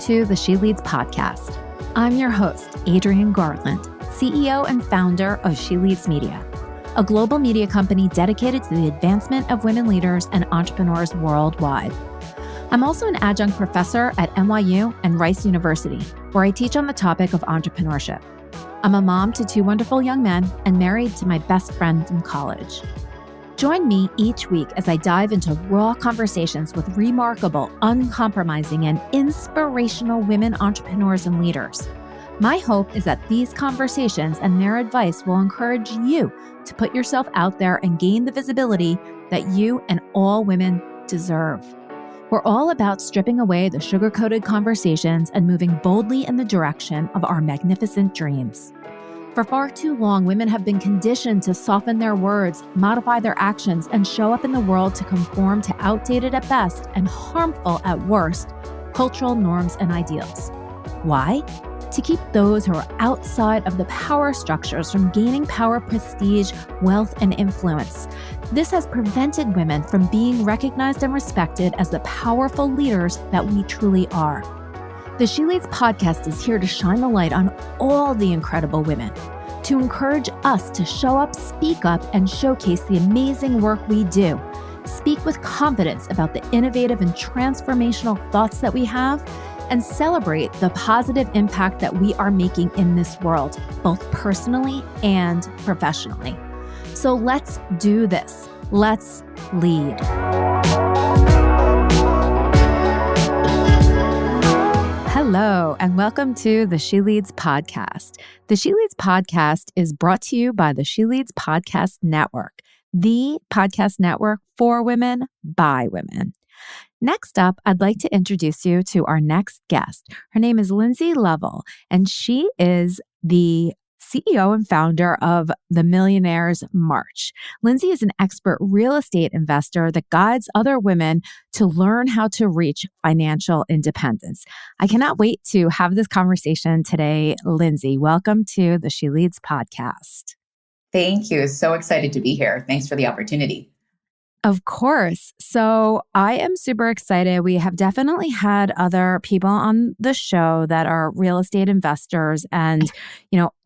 to the She Leads podcast. I'm your host, Adrienne Garland, CEO and founder of She Leads Media, a global media company dedicated to the advancement of women leaders and entrepreneurs worldwide. I'm also an adjunct professor at NYU and Rice University, where I teach on the topic of entrepreneurship. I'm a mom to two wonderful young men and married to my best friend from college. Join me each week as I dive into raw conversations with remarkable, uncompromising, and inspirational women entrepreneurs and leaders. My hope is that these conversations and their advice will encourage you to put yourself out there and gain the visibility that you and all women deserve. We're all about stripping away the sugar-coated conversations and moving boldly in the direction of our magnificent dreams. For far too long, women have been conditioned to soften their words, modify their actions, and show up in the world to conform to outdated at best and harmful at worst cultural norms and ideals. Why? To keep those who are outside of the power structures from gaining power, prestige, wealth, and influence. This has prevented women from being recognized and respected as the powerful leaders that we truly are. The She Leads podcast is here to shine the light on all the incredible women, to encourage us to show up, speak up, and showcase the amazing work we do. Speak with confidence about the innovative and transformational thoughts that we have, and celebrate the positive impact that we are making in this world, both personally and professionally. So let's do this. Let's lead. Hello, and welcome to the She Leads podcast. The She Leads podcast is brought to you by the She Leads Podcast Network, the podcast network for women by women. Next up, I'd like to introduce you to our next guest. Her name is Lindsey Lovell, and she is the CEO and founder of the Millionaires March. Lindsay is an expert real estate investor that guides other women to learn how to reach financial independence. I cannot wait to have this conversation today. Lindsay, welcome to the She Leads podcast. Thank you. So excited to be here. Thanks for the opportunity. Of course. So I am super excited. We have definitely had other people on the show that are real estate investors. And,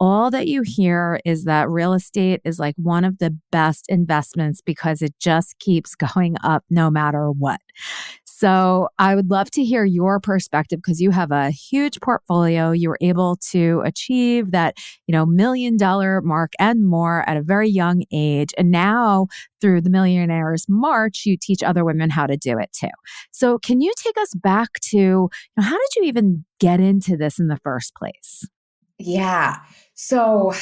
all that you hear is that real estate is like one of the best investments because it just keeps going up no matter what. So I would love to hear your perspective because you have a huge portfolio. You were able to achieve that, $1 million mark and more at a very young age. And now through the Millionaires March, you teach other women how to do it too. So can you take us back to how did you even get into this in the first place? Yeah. So,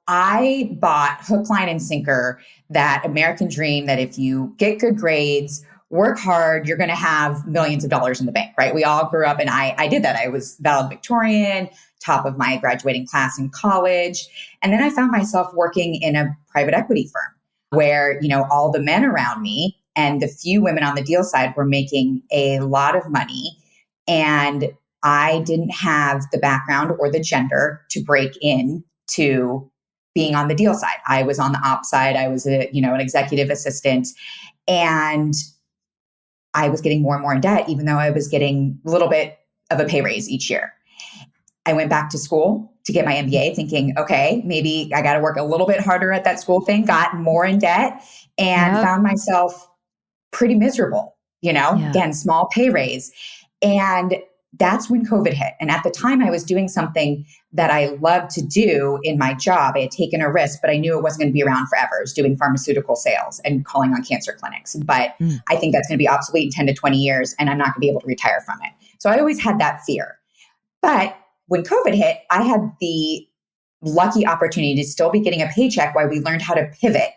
I bought hook, line, and sinker, that American dream that if you get good grades, work hard, you're going to have millions of dollars in the bank, right? We all grew up and I did that. I was valedictorian, top of my graduating class in college. And then I found myself working in a private equity firm where, all the men around me and the few women on the deal side were making a lot of money. And I didn't have the background or the gender to break in to being on the deal side. I was on the ops side. I was an executive assistant, and I was getting more and more in debt, even though I was getting a little bit of a pay raise each year. I went back to school to get my MBA thinking, okay, maybe I got to work a little bit harder at that school thing, got more in debt, and found myself pretty miserable, again, small pay raise. And that's when COVID hit. And at the time I was doing something that I loved to do in my job. I had taken a risk, but I knew it wasn't going to be around forever. I was doing pharmaceutical sales and calling on cancer clinics. But I think that's going to be obsolete in 10 to 20 years, and I'm not going to be able to retire from it. So I always had that fear. But when COVID hit, I had the lucky opportunity to still be getting a paycheck while we learned how to pivot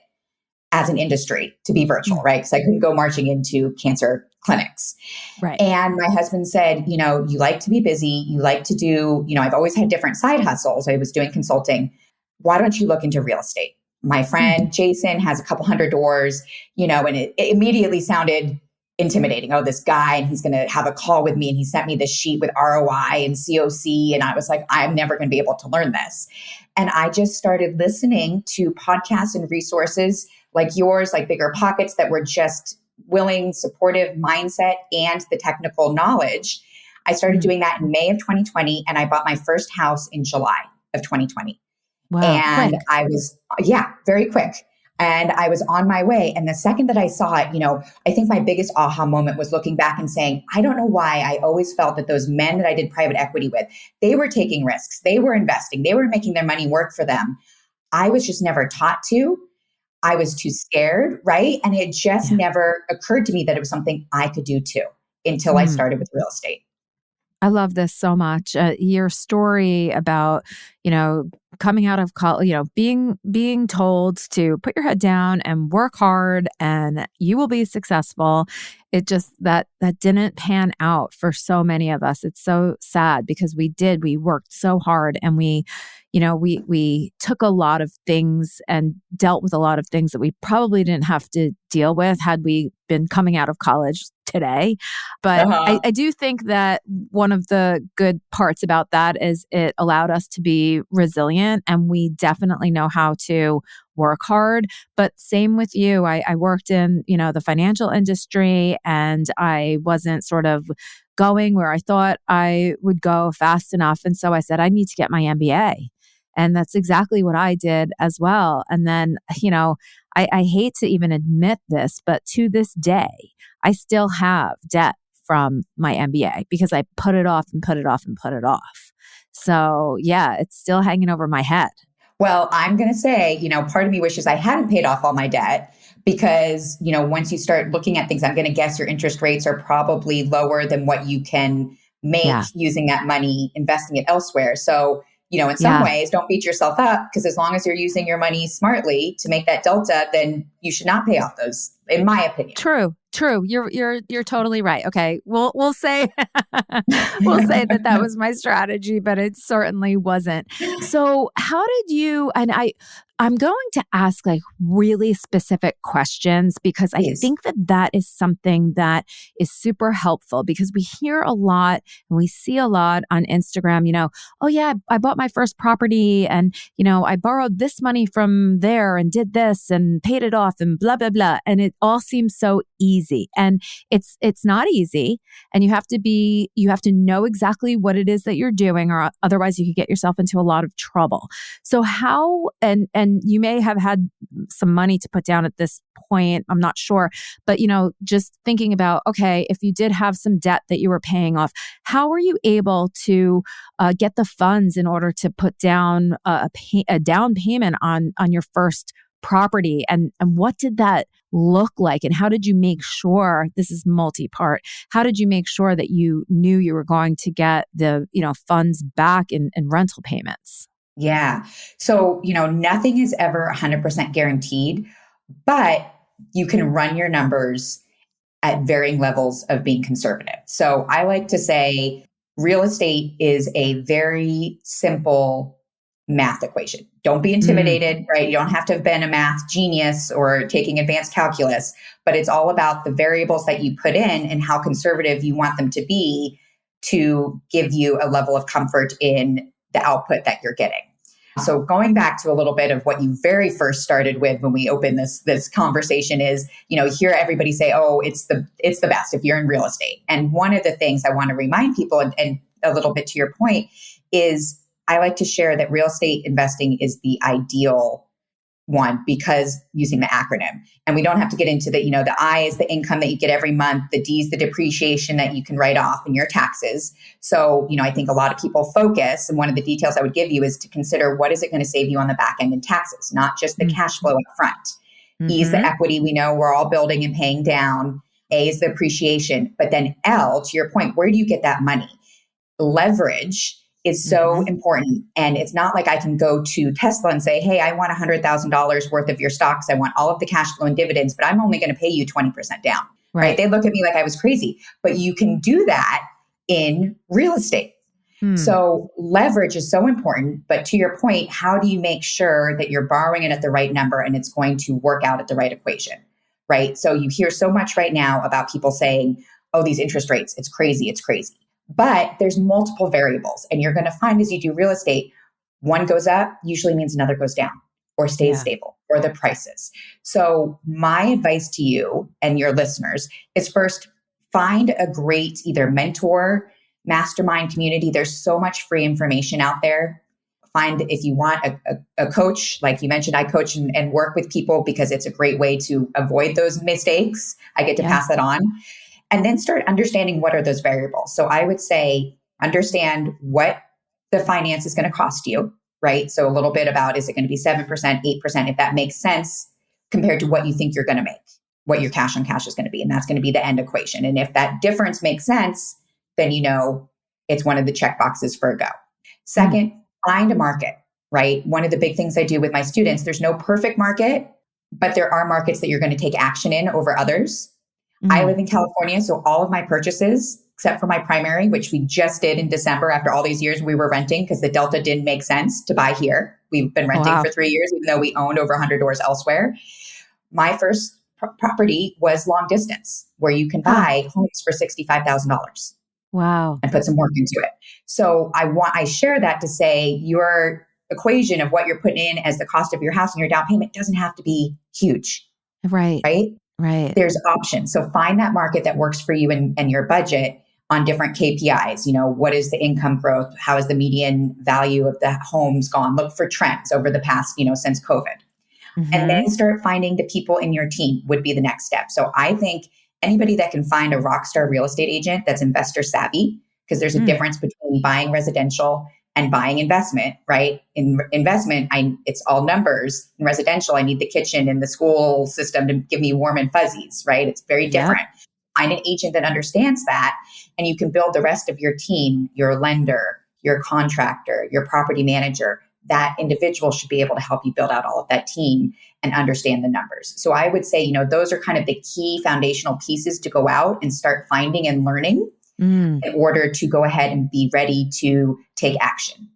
as an industry to be virtual, right? Because I couldn't go marching into cancer clinics. Right. And my husband said, you like to be busy. You like to do, I've always had different side hustles. I was doing consulting. Why don't you look into real estate? My friend Jason has a couple hundred doors, and it immediately sounded intimidating. Oh, this guy, and he's going to have a call with me. And he sent me this sheet with ROI and COC. And I was like, I'm never going to be able to learn this. And I just started listening to podcasts and resources like yours, like Bigger Pockets, that were just willing, supportive mindset and the technical knowledge. I started Mm. doing that in May of 2020, and I bought my first house in July of 2020. Wow. And Quick. I was, yeah, very quick. And I was on my way. And the second that I saw it, I think my biggest aha moment was looking back and saying, I don't know why I always felt that those men that I did private equity with, they were taking risks, they were investing, they were making their money work for them. I was just never taught to. I was too scared, right? And it just Yeah. never occurred to me that it was something I could do too until I Mm. started with real estate. I love this so much. Your story about, coming out of college, being told to put your head down and work hard and you will be successful. It just that didn't pan out for so many of us. It's so sad because we worked so hard and we took a lot of things and dealt with a lot of things that we probably didn't have to deal with had we been coming out of college today. But Uh-huh. I do think that one of the good parts about that is it allowed us to be resilient, and we definitely know how to work hard. But same with you. I worked in, the financial industry, and I wasn't sort of going where I thought I would go fast enough. And so I said, I need to get my MBA. And that's exactly what I did as well. And then, I hate to even admit this, but to this day, I still have debt from my MBA because I put it off and put it off and put it off. So yeah, it's still hanging over my head. Well, I'm going to say, part of me wishes I hadn't paid off all my debt because, once you start looking at things, I'm going to guess your interest rates are probably lower than what you can make Yeah. using that money, investing it elsewhere. So, in some Yeah. ways, don't beat yourself up because as long as you're using your money smartly to make that delta, then you should not pay off those, in my opinion. True. You're totally right. Okay. We'll say we'll say that was my strategy, but it certainly wasn't. So, how did you and I'm going to ask like really specific questions because I Please. think that is something that is super helpful because we hear a lot and we see a lot on Instagram, oh yeah, I bought my first property and, I borrowed this money from there and did this and paid it off and blah, blah, blah. And it all seems so easy. And it's not easy. And you have to know exactly what it is that you're doing, or otherwise you could get yourself into a lot of trouble. So how, and you may have had some money to put down at this point, I'm not sure, but just thinking about, okay, if you did have some debt that you were paying off, how were you able to get the funds in order to put down a down payment on your first property, and what did that look like, and how did you make sure, this is multi-part, how did you make sure that you knew you were going to get the funds back in rental payments? Yeah. So, nothing is ever 100% guaranteed, but you can run your numbers at varying levels of being conservative. So I like to say real estate is a very simple math equation. Don't be Mm, intimidated, right? You don't have to have been a math genius or taking advanced calculus, but it's all about the variables that you put in and how conservative you want them to be to give you a level of comfort in the output that you're getting. So going back to a little bit of what you very first started with when we opened this conversation is, hear everybody say, oh, it's the best if you're in real estate. And one of the things I want to remind people, and a little bit to your point, is I like to share that real estate investing is the ideal one because using the acronym. And we don't have to get into the I is the income that you get every month, the D is the depreciation that you can write off in your taxes. So, I think a lot of people focus, and one of the details I would give you is to consider what is it going to save you on the back end in taxes, not just the cash flow up front. E is the mm-hmm. equity we know we're all building and paying down. A is the appreciation. But then L, to your point, where do you get that money? Leverage is so important. And it's not like I can go to Tesla and say, hey, I want $100,000 worth of your stocks. I want all of the cash flow and dividends, but I'm only going to pay you 20% down. Right? They look at me like I was crazy. But you can do that in real estate. So leverage is so important. But to your point, how do you make sure that you're borrowing it at the right number and it's going to work out at the right equation? Right? So you hear so much right now about people saying, oh, these interest rates, it's crazy, it's crazy. But there's multiple variables. And you're going to find as you do real estate, one goes up usually means another goes down or stays stable, or the prices. So my advice to you and your listeners is first, find a great either mentor, mastermind community. There's so much free information out there. Find, if you want a coach, like you mentioned, I coach and work with people because it's a great way to avoid those mistakes. I get to pass that on. And then start understanding what are those variables. So I would say, understand what the finance is going to cost you, right? So a little bit about, is it going to be 7%, 8%, if that makes sense compared to what you think you're going to make, what your cash on cash is going to be. And that's going to be the end equation. And if that difference makes sense, then you know it's one of the check boxes for a go. Second, find a market, right? One of the big things I do with my students, there's no perfect market, but there are markets that you're going to take action in over others. I live in California, so all of my purchases, except for my primary, which we just did in December after all these years we were renting because the Delta didn't make sense to buy here. We've been renting for 3 years, even though we owned over 100 doors elsewhere. My first property was long distance, where you can buy homes for $65,000. Wow. And put some work into it. So I share that to say your equation of what you're putting in as the cost of your house and your down payment doesn't have to be huge. Right. There's options. So find that market that works for you and your budget on different KPIs. You know, what is the income growth? How is the median value of the homes gone? Look for trends over the past, since COVID. And then start finding the people in your team would be the next step. So I think anybody that can find a rock star real estate agent that's investor savvy, because there's a difference between buying residential and buying investment, right? In investment, it's all numbers. In residential, I need the kitchen and the school system to give me warm and fuzzies, right? It's very different. Find an agent that understands that, and you can build the rest of your team, your lender, your contractor, your property manager. That individual should be able to help you build out all of that team and understand the numbers. So I would say, those are kind of the key foundational pieces to go out and start finding and learning in order to go ahead and be ready to take action.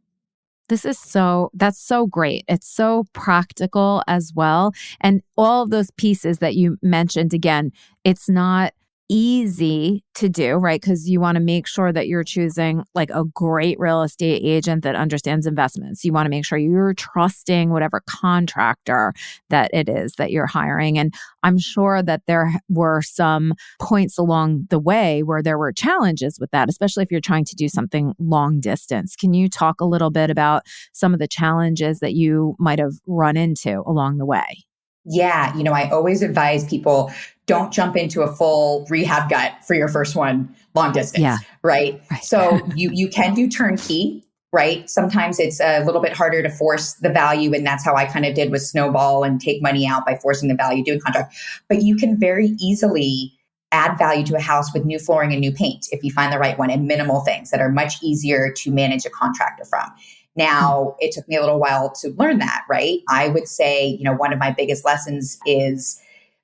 That's so great. It's so practical as well. And all of those pieces that you mentioned, again, it's not easy to do, right? Because you want to make sure that you're choosing like a great real estate agent that understands investments. You want to make sure you're trusting whatever contractor that it is that you're hiring. And I'm sure that there were some points along the way where there were challenges with that, especially if you're trying to do something long distance. Can you talk a little bit about some of the challenges that you might have run into along the way? Yeah. I always advise people, don't jump into a full rehab gut for your first one long distance, right? So you can do turnkey, right? Sometimes it's a little bit harder to force the value. And that's how I kind of did with Snowball and take money out by forcing the value, doing contract. But you can very easily add value to a house with new flooring and new paint if you find the right one, and minimal things that are much easier to manage a contractor from. Now, it took me a little while to learn that, right? I would say, one of my biggest lessons is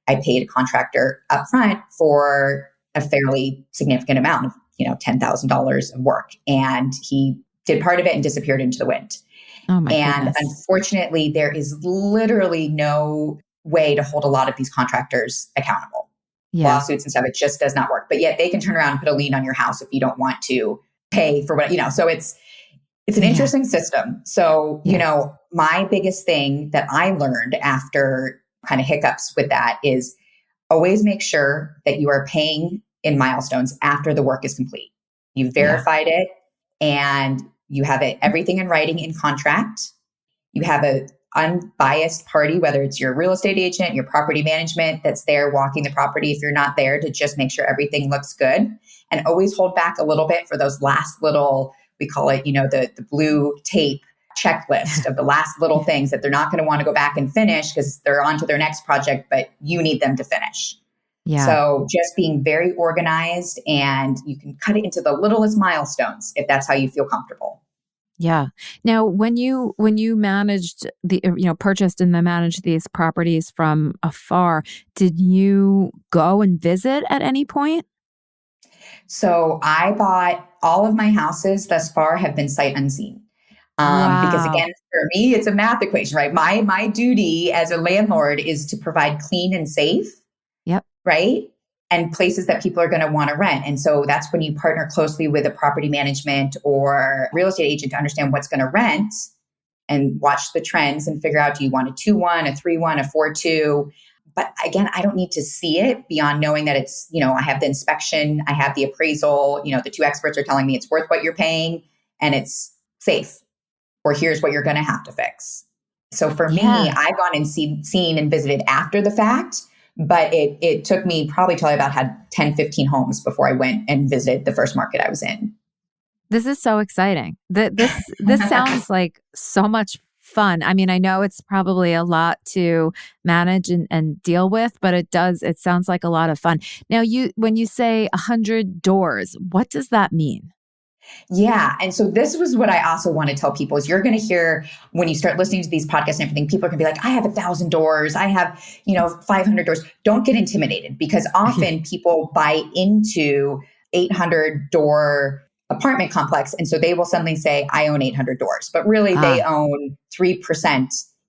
I paid a contractor upfront for a fairly significant amount of, $10,000 of work. And he did part of it and disappeared into the wind. Oh my goodness. Unfortunately, there is literally no way to hold a lot of these contractors accountable. Lawsuits and stuff, it just does not work. But yet they can turn around and put a lien on your house if you don't want to pay for what, so it's an interesting system. So, my biggest thing that I learned after kind of hiccups with that is always make sure that you are paying in milestones after the work is complete. You've verified it and you have everything in writing in contract. You have an unbiased party, whether it's your real estate agent, your property management that's there walking the property if you're not there, to just make sure everything looks good. And always hold back a little bit for those last little, we call it, the blue tape checklist of the last little things that they're not going to want to go back and finish because they're on to their next project, but you need them to finish. So just being very organized, and you can cut it into the littlest milestones if that's how you feel comfortable. Yeah. Now, when you managed purchased and then managed these properties from afar, did you go and visit at any point? So I bought all of my houses thus far have been sight unseen. Because again, for me, it's a math equation, right? My duty as a landlord is to provide clean and safe, right? And places that people are going to want to rent. And so that's when you partner closely with a property management or real estate agent to understand what's going to rent and watch the trends and figure out, do you want a 2-1, a 3-1, a 4-2? But again, I don't need to see it beyond knowing that it's, I have the inspection, I have the appraisal, the two experts are telling me it's worth what you're paying and it's safe, or here's what you're going to have to fix. So for me, Yeah. I've gone and seen and visited after the fact, but it took me probably till I about had 10, 15 homes before I went and visited the first market I was in. This is so exciting. This sounds like so much fun. I mean, I know it's probably a lot to manage and deal with, but it sounds like a lot of fun. Now, when you say 100 doors, what does that mean? Yeah. And so this was what I also want to tell people is you're going to hear when you start listening to these podcasts and everything, people are going to be like, I have 1,000 doors. I have, 500 doors. Don't get intimidated because often people buy into 800 door apartment complex. And so they will suddenly say, I own 800 doors, but really they Ah, own 3%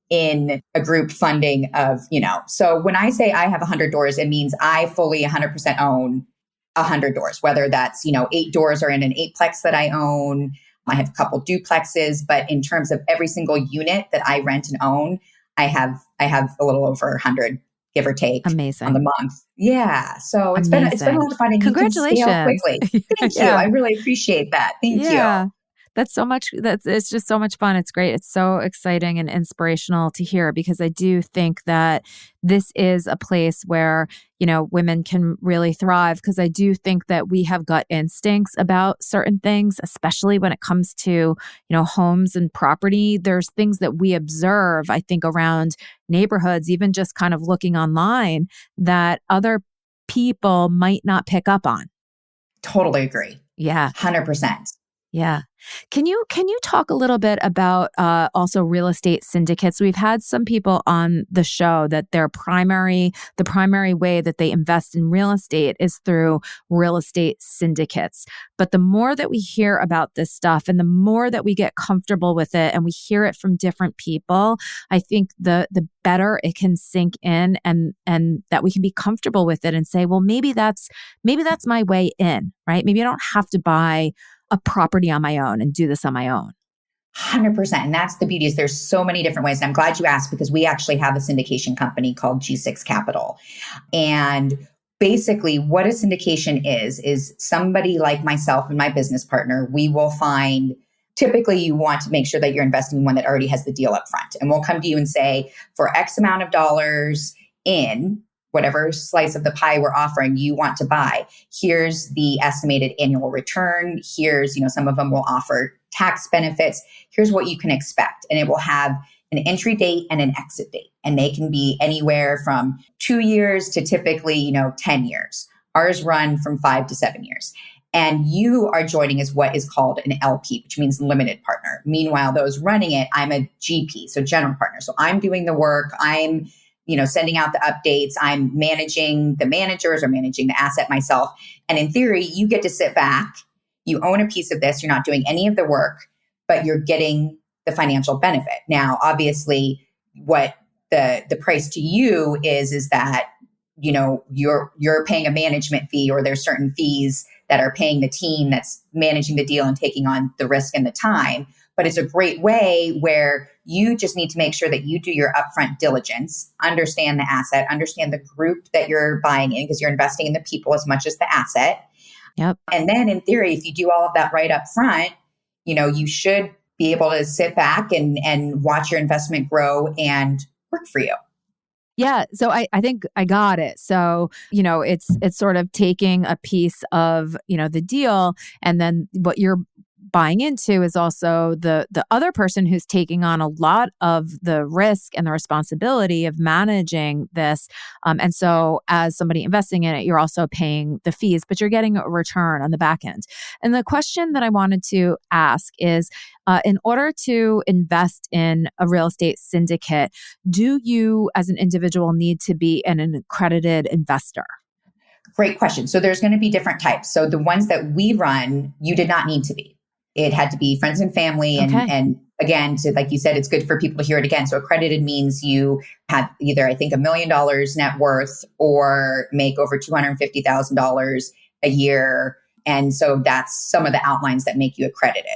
in a group funding of, so when I say I have 100 doors, it means I fully 100% own 100 doors, whether that's, 8 doors are in an eightplex that I own. I have a couple duplexes, but in terms of every single unit that I rent and own, I have a little over 100, give or take, on the amazing. month. Yeah. So it's been a Amazing. lot of fun and you can scale Congratulations. quickly. Thank you. Yeah. I really appreciate that. Thank you. Yeah. That's so much. It's just so much fun. It's great. It's so exciting and inspirational to hear because I do think that this is a place where, women can really thrive because I do think that we have gut instincts about certain things, especially when it comes to, homes and property. There's things that we observe, I think, around neighborhoods, even just kind of looking online that other people might not pick up on. Totally agree. Yeah. 100%. Yeah. Can you talk a little bit about also real estate syndicates? We've had some people on the show that the primary way that they invest in real estate is through real estate syndicates. But the more that we hear about this stuff and the more that we get comfortable with it and we hear it from different people, I think the better it can sink in and that we can be comfortable with it and say, well, maybe that's my way in, right? Maybe I don't have to buy a property on my own and do this on my own. 100%. And that's the beauty is there's so many different ways. And I'm glad you asked because we actually have a syndication company called G6 Capital. And basically what a syndication is somebody like myself and my business partner, we will find typically you want to make sure that you're investing in one that already has the deal up front. And we'll come to you and say, for X amount of dollars in whatever slice of the pie we're offering you want to buy, here's the estimated annual return. Here's, some of them will offer tax benefits. Here's what you can expect. And it will have an entry date and an exit date. And they can be anywhere from 2 years to typically, 10 years. Ours run from 5 to 7 years. And you are joining as what is called an LP, which means limited partner. Meanwhile, those running it, I'm a GP, so general partner. So I'm doing the work. I'm sending out the updates. I'm managing the managers or managing the asset myself. And in theory, you get to sit back. You own a piece of this. You're not doing any of the work, but you're getting the financial benefit. Now, obviously, what the price to you is that, you're paying a management fee or there's certain fees that are paying the team that's managing the deal and taking on the risk and the time. But it's a great way where you just need to make sure that you do your upfront diligence, understand the asset, understand the group that you're buying in because you're investing in the people as much as the asset. Yep. And then in theory, if you do all of that right up front, you should be able to sit back and watch your investment grow and work for you. Yeah. So I think I got it. So, it's sort of taking a piece of, the deal and then what you're buying into is also the other person who's taking on a lot of the risk and the responsibility of managing this. And so as somebody investing in it, you're also paying the fees, but you're getting a return on the back end. And the question that I wanted to ask is, in order to invest in a real estate syndicate, do you as an individual need to be an accredited investor? Great question. So there's going to be different types. So the ones that we run, you did not need to be. It had to be friends and family. Okay. And again, like you said, it's good for people to hear it again. So accredited means you have either, I think, $1 million net worth or make over $250,000 a year. And so that's some of the outlines that make you accredited.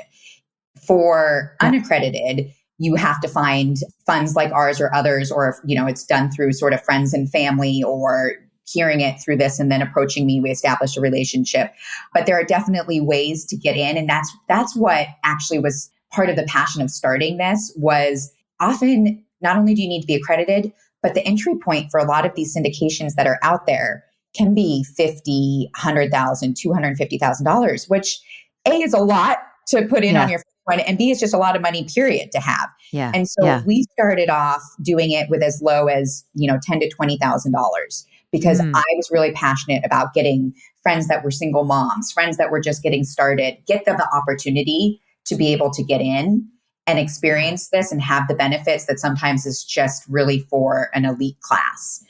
For Yep. unaccredited, you have to find funds like ours or others, or if, it's done through sort of friends and family or hearing it through this and then approaching me, we establish a relationship. But there are definitely ways to get in. And that's what actually was part of the passion of starting this. Was often not only do you need to be accredited, but the entry point for a lot of these syndications that are out there can be $50,000, $100,000, $250,000, which A, is a lot to put in on your front, and B, is just a lot of money, period, to have. Yeah. And so we started off doing it with as low as, $10,000 to $20,000, because I was really passionate about getting friends that were single moms, friends that were just getting started, get them the opportunity to be able to get in and experience this and have the benefits that sometimes is just really for an elite class.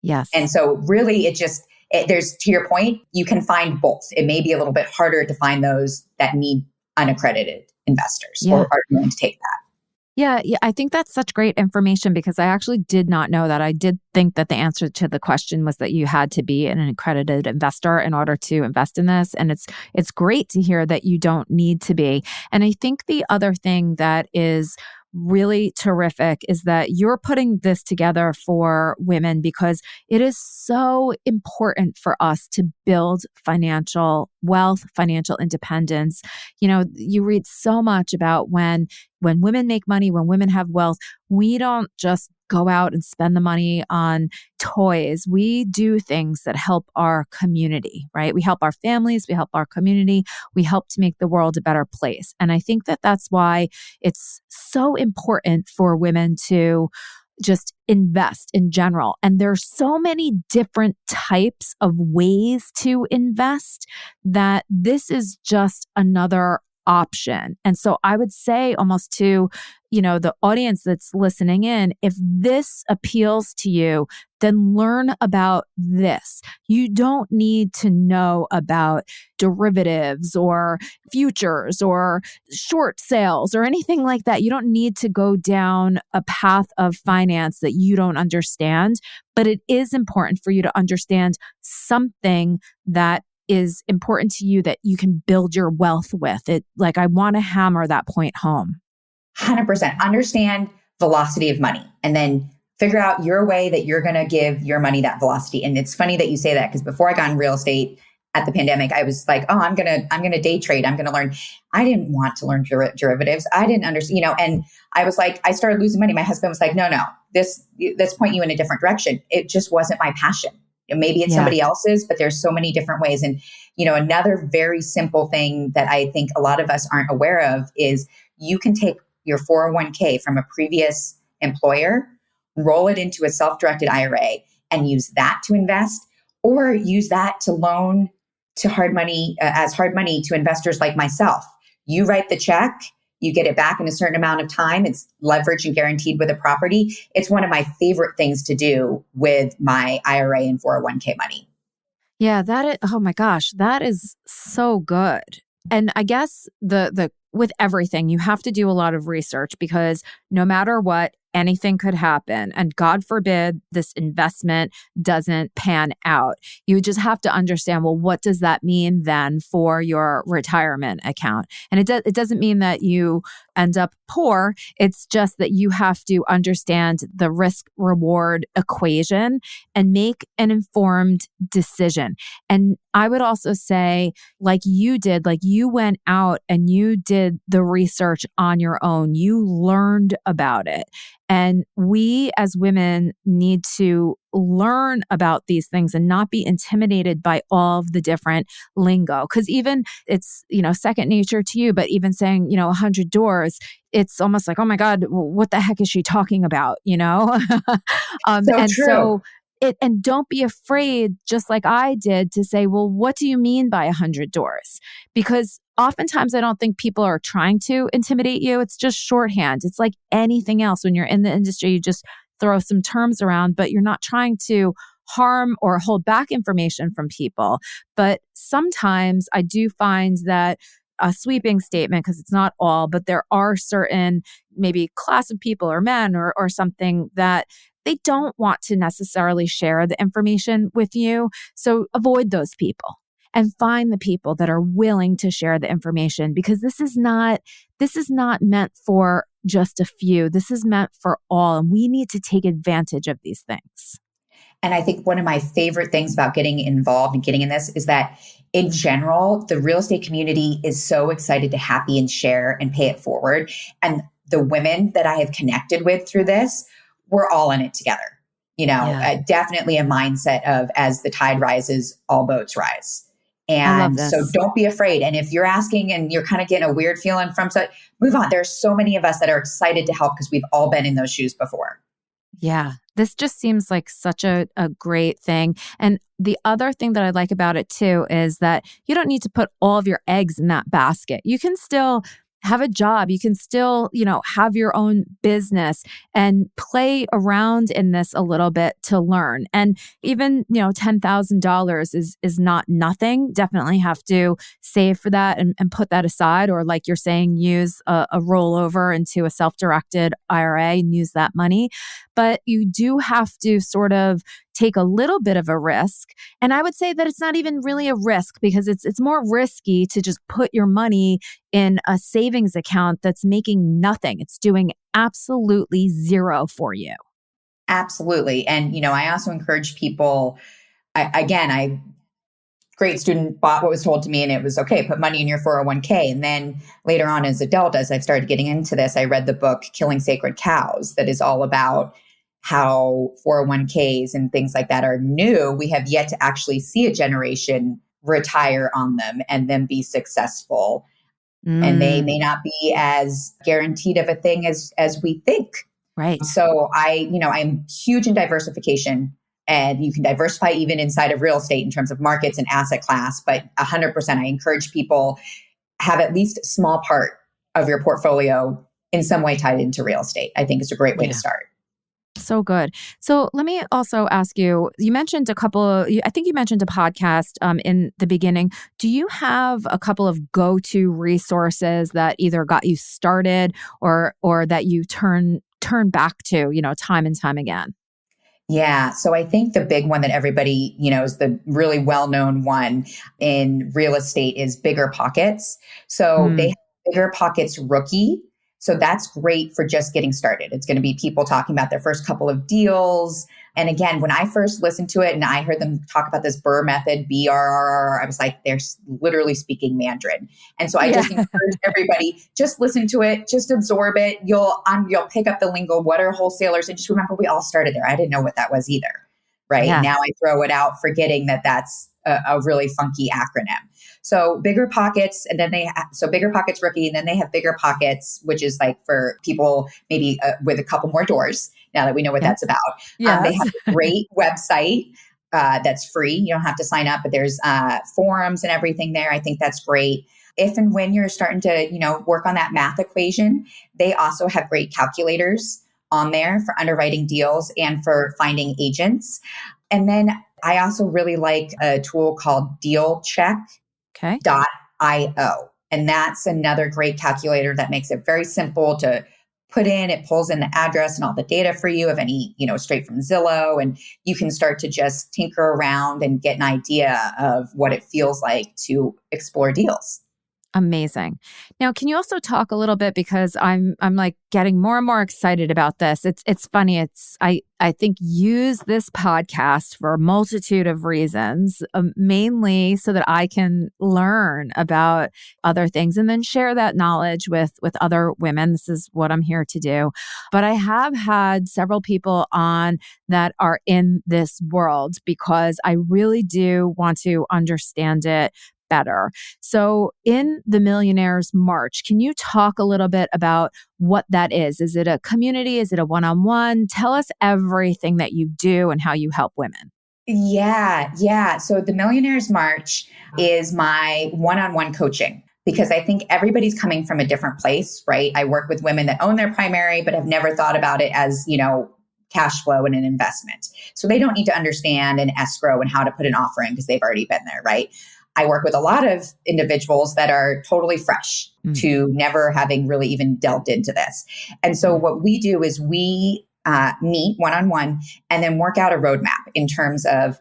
Yes. And so really there's, to your point, you can find both. It may be a little bit harder to find those that need unaccredited investors or are willing to take that. Yeah, I think that's such great information, because I actually did not know that. I did think that the answer to the question was that you had to be an accredited investor in order to invest in this. And it's great to hear that you don't need to be. And I think the other thing that is really terrific is that you're putting this together for women, because it is so important for us to build financial wealth, financial independence. You read so much about when women make money, when women have wealth, we don't just go out and spend the money on toys. We do things that help our community, right? We help our families, we help our community, we help to make the world a better place. And I think that that's why it's so important for women to just invest in general. And there's so many different types of ways to invest that this is just another option. And so I would say almost to, the audience that's listening in, if this appeals to you, then learn about this. You don't need to know about derivatives or futures or short sales or anything like that. You don't need to go down a path of finance that you don't understand, but it is important for you to understand something that is important to you that you can build your wealth with. I want to hammer that point home. 100%. Understand velocity of money, and then figure out your way that you're going to give your money that velocity. And it's funny that you say that, because before I got in real estate at the pandemic, I was like, oh, I'm going to day trade. I'm going to learn. I didn't want to learn derivatives. I didn't understand, and I was like, I started losing money. My husband was like, no, this point you in a different direction. It just wasn't my passion. Maybe it's somebody else's, but there's so many different ways. And, another very simple thing that I think a lot of us aren't aware of is you can take your 401k from a previous employer, roll it into a self-directed IRA, and use that to invest, or use that to loan to hard money to investors like myself. You write the check, you get it back in a certain amount of time. It's leveraged and guaranteed with a property. It's one of my favorite things to do with my IRA and 401k money. Yeah, oh my gosh, that is so good. And I guess with everything, you have to do a lot of research, because no matter what, anything could happen. And God forbid this investment doesn't pan out. You just have to understand, well, what does that mean then for your retirement account? And it doesn't mean that you end up poor. It's just that you have to understand the risk reward equation and make an informed decision. And I would also say, like you did, like you went out and you did the research on your own. You learned about it. And we as women need to learn about these things and not be intimidated by all of the different lingo. Because even it's, second nature to you, but even saying, 100 doors, it's almost like, oh my God, what the heck is she talking about? True. And don't be afraid, just like I did, to say, well, what do you mean by 100 doors? Because oftentimes I don't think people are trying to intimidate you. It's just shorthand. It's like anything else. When you're in the industry, you just throw some terms around, but you're not trying to harm or hold back information from people. But sometimes I do find that a sweeping statement, because it's not all, but there are certain maybe class of people or men or something that they don't want to necessarily share the information with you. So avoid those people and find the people that are willing to share the information, because this is not meant for just a few. This is meant for all, and we need to take advantage of these things. And I think one of my favorite things about getting involved and getting in this is that in general, the real estate community is so excited to happy and share and pay it forward. And the women that I have connected with through this, we're all in it together. Definitely a mindset of as the tide rises, all boats rise. And so don't be afraid. And if you're asking and you're kind of getting a weird feeling from such, move on. There's so many of us that are excited to help because we've all been in those shoes before. Yeah, this just seems like such a great thing. And the other thing that I like about it too is that you don't need to put all of your eggs in that basket. You can still have a job. You can still, have your own business and play around in this a little bit to learn. And even, $10,000 is not nothing. Definitely have to save for that and put that aside. Or like you're saying, use a rollover into a self-directed IRA and use that money. But you do have to sort of take a little bit of a risk. And I would say that it's not even really a risk because it's more risky to just put your money in a savings account that's making nothing. It's doing absolutely zero for you. Absolutely. And, I also encourage people, I great student, bought what was told to me and it was okay, put money in your 401k. And then later on as adult, as I've started getting into this, I read the book, Killing Sacred Cows, that is all about how 401ks and things like that are new. We have yet to actually see a generation retire on them and then be successful. And they may not be as guaranteed of a thing as we think. Right. So I'm huge in diversification, and you can diversify even inside of real estate in terms of markets and asset class. But 100%, I encourage people have at least a small part of your portfolio in some way tied into real estate. I think it's a great way to start. So good. So let me also ask you, you mentioned I think you mentioned a podcast in the beginning. Do you have a couple of go-to resources that either got you started or that you turn back to, time and time again? Yeah. So I think the big one that everybody, is the really well-known one in real estate is Bigger Pockets. So they have Bigger Pockets Rookie. So that's great for just getting started. It's going to be people talking about their first couple of deals. And again, when I first listened to it and I heard them talk about this BRRRR method, BRRR, I was like, they're literally speaking Mandarin. And so I just encourage everybody, just listen to it, just absorb it. You'll pick up the lingo. What are wholesalers? And just remember, we all started there. I didn't know what that was either. Right. Yeah. Now I throw it out, forgetting that that's a really funky acronym. So Bigger Pockets, and then Bigger Pockets Rookie, and then they have Bigger Pockets, which is like for people maybe with a couple more doors, now that we know what that's about. Yes. They have a great website that's free. You don't have to sign up, but there's forums and everything there. I think that's great. If and when you're starting to, work on that math equation, they also have great calculators on there for underwriting deals and for finding agents. And then I also really like a tool called dealcheck.io. And that's another great calculator that makes it very simple to put in. It pulls in the address and all the data for you of any, straight from Zillow. And you can start to just tinker around and get an idea of what it feels like to explore deals. Amazing. Now, can you also talk a little bit, because I'm like getting more and more excited about this. It's funny. I think use this podcast for a multitude of reasons, mainly so that I can learn about other things and then share that knowledge with other women. This is what I'm here to do. But I have had several people on that are in this world because I really do want to understand it better. So in the Millionaires March, can you talk a little bit about what that is? Is it a community? Is it a one-on-one? Tell us everything that you do and how you help women. Yeah. So the Millionaires March is my one-on-one coaching, because I think everybody's coming from a different place, right? I work with women that own their primary, but have never thought about it as, cash flow and an investment. So they don't need to understand an escrow and how to put an offer in because they've already been there, right? I work with a lot of individuals that are totally fresh to never having really even delved into this. And so what we do is we meet one-on-one and then work out a roadmap in terms of,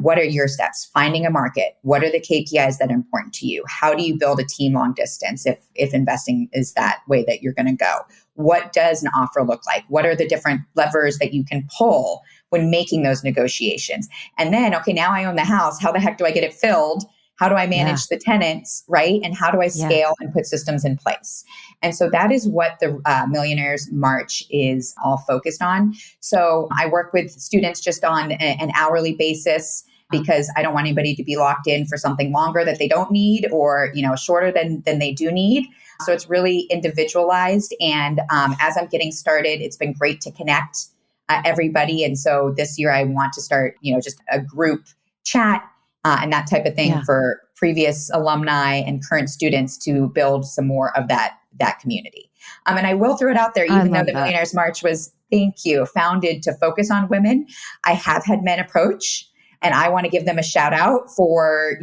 what are your steps? Finding a market. What are the KPIs that are important to you? How do you build a team long distance if investing is that way that you're going to go? what does an offer look like? What are the different levers that you can pull when making those negotiations? And then, okay, now I own the house. How the heck do I get it filled? How do I manage the tenants, right? And how do I scale and put systems in place? And so that is what the Millionaires March is all focused on. So I work with students just on an hourly basis because I don't want anybody to be locked in for something longer that they don't need or, shorter than they do need. So it's really individualized. And as I'm getting started, it's been great to connect everybody. And so this year I want to start, just a group chat and that type of thing for previous alumni and current students to build some more of that community. And I will throw it out there, even though the Millionaires March was, thank you, founded to focus on women, I have had men approach. And I want to give them a shout out for,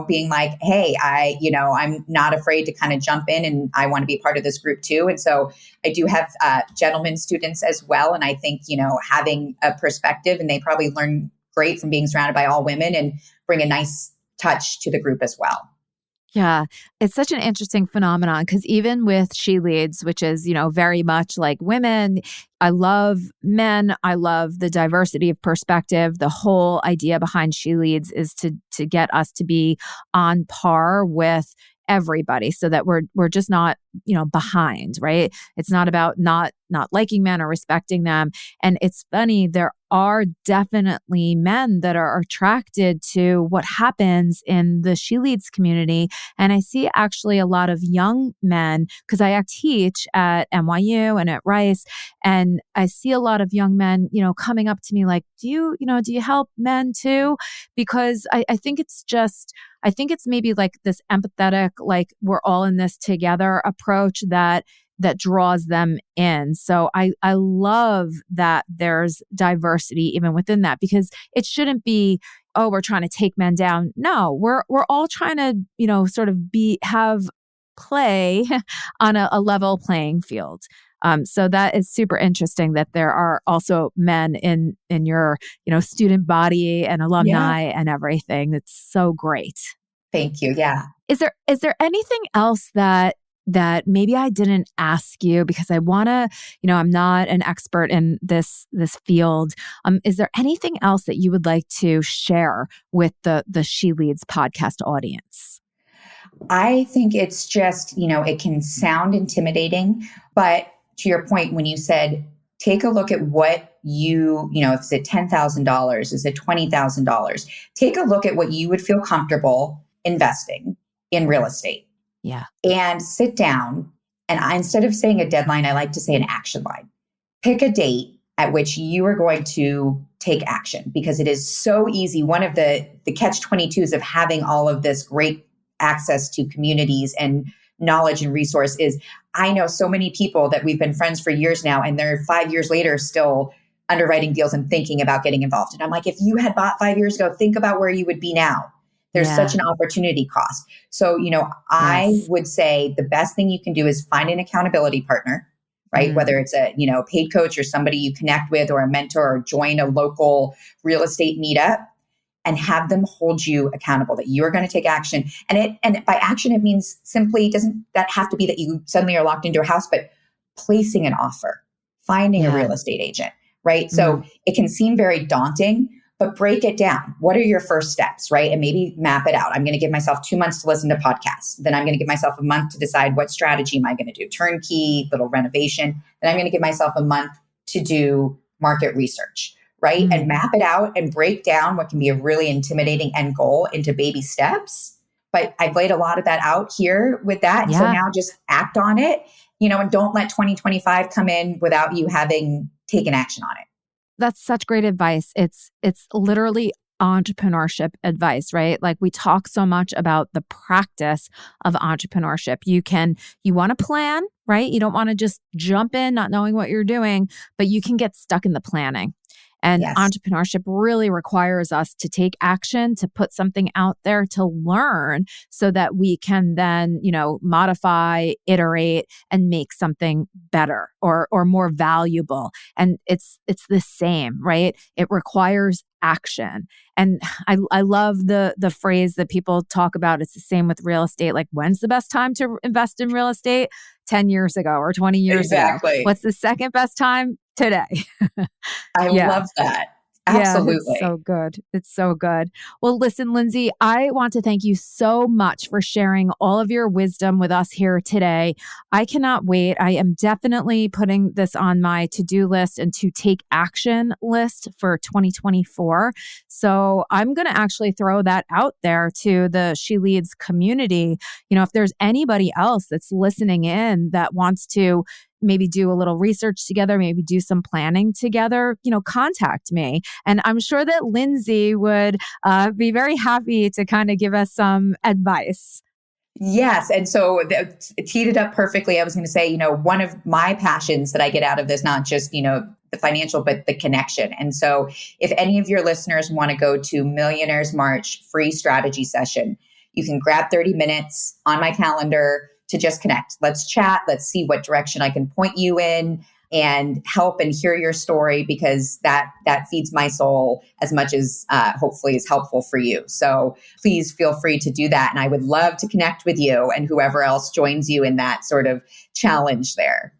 being like, hey, I'm not afraid to kind of jump in and I want to be part of this group too. And so I do have gentlemen students as well. And I think, having a perspective, and they probably learn great from being surrounded by all women and bring a nice touch to the group as well. Yeah, it's such an interesting phenomenon because even with She Leads, which is, very much like women, I love men. I love the diversity of perspective. The whole idea behind She Leads is to get us to be on par with everybody so that we're just not, behind, right? It's not about not liking men or respecting them. And it's funny, there are definitely men that are attracted to what happens in the She Leads community. And I see actually a lot of young men, because I teach at NYU and at Rice, and I see a lot of young men, coming up to me like, do you help men too? Because I think it's maybe like this empathetic, like we're all in this together approach that draws them in. So I love that there's diversity even within that, because it shouldn't be, oh, we're trying to take men down. No, we're all trying to, sort of have play on a level playing field. So that is super interesting that there are also men in your, student body and alumni and everything. It's so great. Thank you. Yeah. Is there anything else that maybe I didn't ask you, because I want to, I'm not an expert in this field. Is there anything else that you would like to share with the She Leads podcast audience? I think it's just, it can sound intimidating, but to your point, when you said, take a look at what is it $10,000? Is it $20,000? Take a look at what you would feel comfortable investing in real estate. Yeah. And sit down. And instead of saying a deadline, I like to say an action line. Pick a date at which you are going to take action, because it is so easy. One of the catch-22s of having all of this great access to communities and knowledge and resource is, I know so many people that we've been friends for years now, and they're 5 years later still underwriting deals and thinking about getting involved. And I'm like, if you had bought 5 years ago, think about where you would be now. There's such an opportunity cost. So, I would say the best thing you can do is find an accountability partner, right? Mm-hmm. Whether it's a, paid coach or somebody you connect with, or a mentor, or join a local real estate meetup, and have them hold you accountable that you are going to take action. And by action, it means simply, doesn't that have to be that you suddenly are locked into a house, but placing an offer, finding a real estate agent, right? Mm-hmm. So it can seem very daunting, but break it down. What are your first steps, right? And maybe map it out. I'm going to give myself 2 months to listen to podcasts. Then I'm going to give myself a month to decide what strategy am I going to do, turnkey, little renovation. Then I'm going to give myself a month to do market research, right? Mm-hmm. And map it out and break down what can be a really intimidating end goal into baby steps. But I've laid a lot of that out here with that. And so now just act on it, and don't let 2025 come in without you having taken action on it. That's such great advice. It's literally entrepreneurship advice, right? Like, we talk so much about the practice of entrepreneurship. You want to plan, right? You don't want to just jump in not knowing what you're doing, but you can get stuck in the planning. And Yes. entrepreneurship really requires us to take action, to put something out there, to learn so that we can then, modify, iterate, and make something better or more valuable. And it's the same, right? It requires action. And I love the phrase that people talk about. It's the same with real estate. Like, when's the best time to invest in real estate? 10 years ago or 20 years ago. Exactly. What's the second best time? Today. I Yeah. love that. Yeah, it's Absolutely. so good. It's so good. Well, listen, Lindsay, I want to thank you so much for sharing all of your wisdom with us here today. I cannot wait. I am definitely putting this on my to-do list and to take action list for 2024. So I'm going to actually throw that out there to the She Leads community. If there's anybody else that's listening in that wants to maybe do a little research together, maybe do some planning together, contact me. And I'm sure that Lindsay would be very happy to kind of give us some advice. Yes. And so it teed it up perfectly. I was going to say, one of my passions that I get out of this, not just, the financial, but the connection. And so if any of your listeners want to go to Millionaires March free strategy session, you can grab 30 minutes on my calendar to just connect. Let's chat. Let's see what direction I can point you in and help and hear your story, because that feeds my soul as much as hopefully is helpful for you. So please feel free to do that. And I would love to connect with you and whoever else joins you in that sort of challenge there.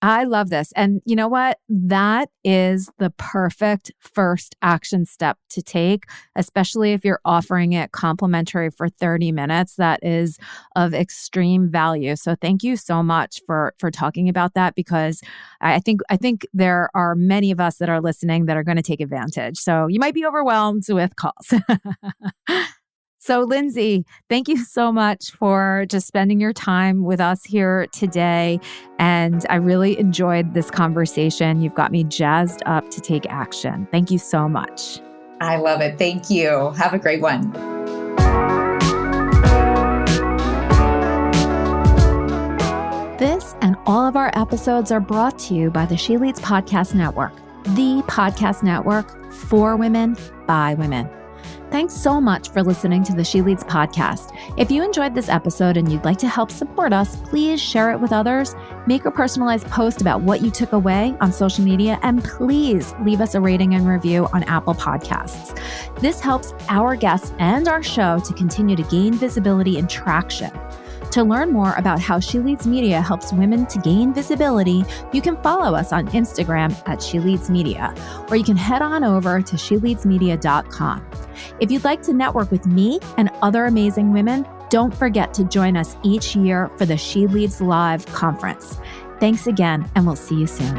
I love this. And you know what? That is the perfect first action step to take, especially if you're offering it complimentary for 30 minutes. That is of extreme value. So thank you so much for talking about that, because I think there are many of us that are listening that are going to take advantage. So you might be overwhelmed with calls. So, Lindsay, thank you so much for just spending your time with us here today. And I really enjoyed this conversation. You've got me jazzed up to take action. Thank you so much. I love it. Thank you. Have a great one. This and all of our episodes are brought to you by the She Leads Podcast Network, the podcast network for women, by women. Thanks so much for listening to the She Leads podcast. If you enjoyed this episode and you'd like to help support us, please share it with others, make a personalized post about what you took away on social media, and please leave us a rating and review on Apple Podcasts. This helps our guests and our show to continue to gain visibility and traction. To learn more about how She Leads Media helps women to gain visibility, you can follow us on Instagram at She Leads Media, or you can head on over to sheleadsmedia.com. If you'd like to network with me and other amazing women, don't forget to join us each year for the She Leads Live conference. Thanks again, and we'll see you soon.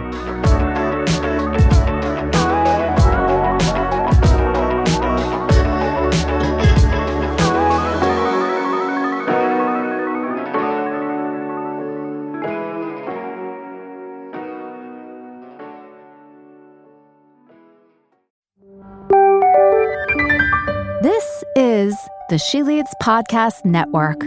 This is the She Leads Podcast Network.